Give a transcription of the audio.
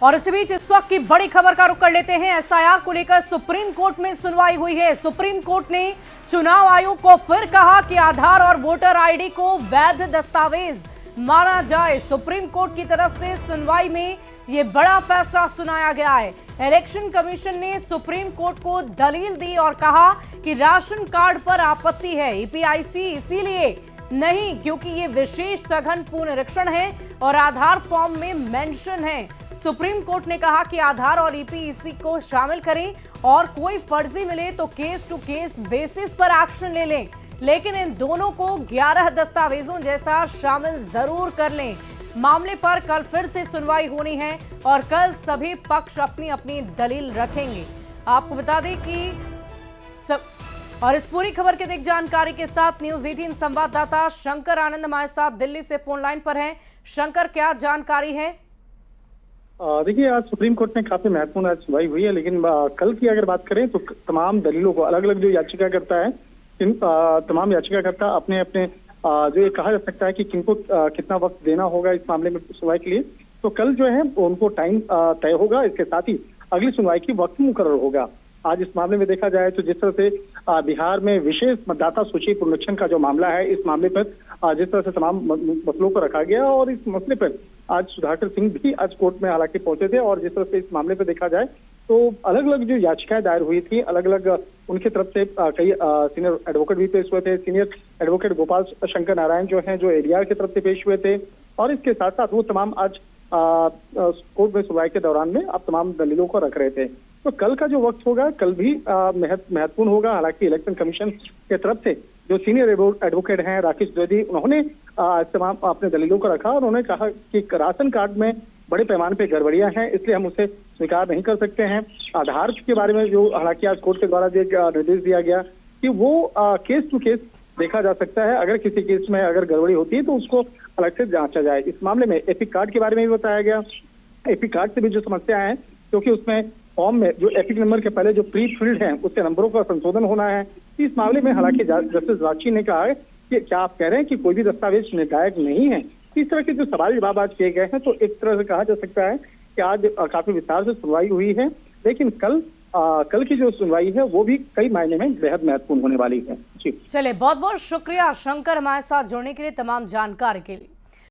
और इसी बीच इस वक्त की बड़ी खबर का रुख कर लेते हैं। एसआईआर को लेकर सुप्रीम कोर्ट में सुनवाई हुई है। सुप्रीम कोर्ट ने चुनाव आयोग को फिर कहा कि आधार और वोटर आईडी को वैध दस्तावेज माना जाए। सुप्रीम कोर्ट की तरफ से सुनवाई में यह बड़ा फैसला सुनाया गया है। इलेक्शन कमीशन ने सुप्रीम कोर्ट को दलील दी और कहा कि राशन कार्ड पर आपत्ति है, ईपीआईसी इसीलिए नहीं क्योंकि ये विशेष सघन पुनरीक्षण है और आधार फॉर्म में मेंशन है। सुप्रीम कोर्ट ने कहा कि आधार और ईपीआईसी को शामिल करें और कोई फर्जी मिले तो केस टू केस बेसिस पर एक्शन ले लें, लेकिन इन दोनों को 11 दस्तावेजों जैसा शामिल जरूर कर लें। मामले पर कल फिर से सुनवाई होनी है और कल सभी पक्ष अपनी अपनी दलील रखेंगे। आपको बता दें कि और इस पूरी खबर के देख जानकारी के साथ न्यूज 18 संवाददाता शंकर आनंद हमारे साथ दिल्ली से फोन लाइन पर हैं। शंकर, क्या जानकारी है? देखिए, आज सुप्रीम कोर्ट में काफी महत्वपूर्ण आज सुनवाई हुई है, लेकिन कल की अगर बात करें तो तमाम दलीलों को अलग अलग जो याचिकाकर्ता है, इन तमाम याचिकाकर्ता अपने अपने जो ये कहा जा सकता है कि किनको कितना वक्त देना होगा इस मामले में सुनवाई के लिए, तो कल जो है उनको टाइम तय होगा। इसके साथ ही अगली सुनवाई की वक्त मुकर्रर होगा। आज इस मामले में देखा जाए तो जिस तरह से बिहार में विशेष मतदाता सूची पुनरीक्षण का जो मामला है, इस मामले पर जिस तरह से तमाम मसलों को रखा गया और इस मसले पर आज सुधाकर सिंह भी आज कोर्ट में हालांकि पहुंचे थे और जिस तरह से इस मामले पर देखा जाए तो अलग अलग जो याचिकाएं दायर हुई थी, अलग अलग उनकी तरफ से कई सीनियर एडवोकेट भी पेश हुए थे। सीनियर एडवोकेट गोपाल शंकर नारायण जो हैं, जो एडीआर की तरफ से पेश हुए थे और इसके साथ साथ वो तमाम आज कोर्ट में सुनवाई के दौरान में आप तमाम दलीलों को रख रहे थे। तो कल का जो वक्त होगा कल भी महत्वपूर्ण होगा। हालांकि इलेक्शन कमीशन के तरफ से जो सीनियर एडवोकेट हैं राकेश द्विवेदी, उन्होंने तमाम अपने दलीलों को रखा और उन्होंने कहा कि राशन कार्ड में बड़े पैमाने पे गड़बड़ियां हैं, इसलिए हम उसे स्वीकार नहीं कर सकते हैं। आधार के बारे में जो हालांकि आज कोर्ट के द्वारा निर्देश दिया गया कि वो केस टू केस देखा जा सकता है, अगर किसी केस में अगर गड़बड़ी होती है तो उसको अलग से जांचा जाए। इस मामले में एपिक कार्ड के बारे में भी बताया गया। एपिक कार्ड से भी जो समस्या है, क्योंकि उसमें फॉर्म में जो एपिक नंबर के पहले जो प्री फिल्ड है उसके नंबरों का संशोधन होना है। इस मामले में हालांकि जस्टिस राची ने कहा है कि क्या आप कह रहे हैं कि कोई भी दस्तावेज निर्णायक नहीं है? इस तरह के जो सवाल जवाब आज किए गए हैं, तो एक तरह से कहा जा सकता है कि आज काफी विस्तार से सुनवाई हुई है, लेकिन कल की जो सुनवाई है वो भी कई मायने में बेहद महत्वपूर्ण होने वाली है। जी चले, बहुत बहुत शुक्रिया शंकर हमारे साथ जुड़ने के लिए, तमाम जानकारी के लिए।